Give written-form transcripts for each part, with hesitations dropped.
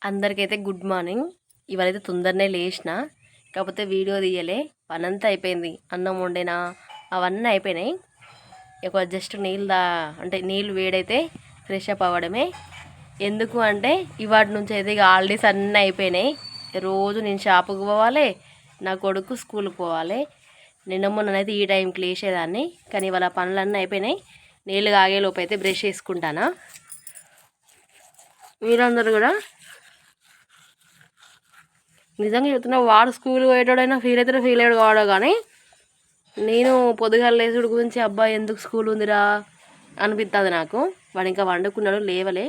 అందరికైతే good morning. ఇవాళైతే తొందరనే లేచిన, కాకపోతే వీడియో తీయలే. పనంతా అయిపోయింది, అన్నం వండినా అవన్నీ అయిపోయినాయి. ఇక జస్ట్ అంటే నీళ్ళు వేడైతే ఫ్రెష్ అప్ అవ్వడమే. ఎందుకు అంటే ఇవాటి నుంచి అయితే ఇక హాలిడేస్ అన్నీ అయిపోయినాయి. రోజు నేను షాపుకి పోవాలి, నా కొడుకు స్కూల్కి పోవాలి. నిన్న మొన్ననైతే ఈ టైంకి లేచేదాన్ని, కానీ ఇవాళ పనులన్నీ అయిపోయినాయి. నీళ్ళు కాగేలోపు అయితే బ్రష్ చేసుకుంటానా. మీరందరూ కూడా నిజంగా చెప్తున్నా, వాడు స్కూల్ పోయేటోడైనా ఫీల్ అవుతాడో ఫీల్ అయ్యాడు కావడో, కానీ నేను పొద్దుగాల లేచుడు గురించి అబ్బా ఎందుకు స్కూల్ ఉందిరా అనిపిస్తుంది నాకు. వాడు ఇంకా వండుకున్నాడు, లేవలే,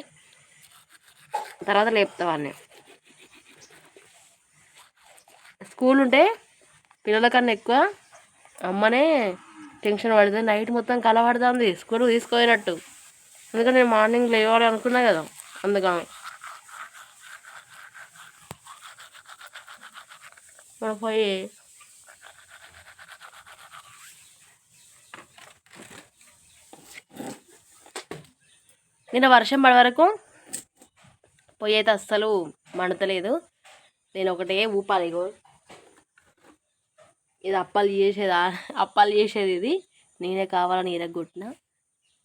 తర్వాత లేపుతా వాడిని. స్కూల్ ఉంటే పిల్లల కన్నా ఎక్కువ అమ్మనే టెన్షన్ పడుతుంది. నైట్ మొత్తం కల పడుతుంది స్కూల్ తీసుకుపోయినట్టు. అందుకని నేను మార్నింగ్ లేవాలి అనుకున్నా కదా, అందుకని మనం పోయి నిన్న వర్షం పడే వరకు పొయ్యి అయితే అస్సలు మండతలేదు. నేను ఒకటే ఊపాలి. ఇగో ఇది అప్పాలు చేసేది ఇది నేనే కావాలని ఇరగొట్టిన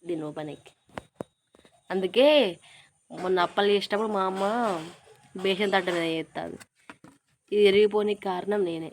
దీని ఓపెన్కి. అందుకే మొన్న అప్పాలు చేసేటప్పుడు మా అమ్మ బేషన్ తట్ట మీద చేస్తుంది. ఇది ఎరిగిపోనికి కారణం నేనే.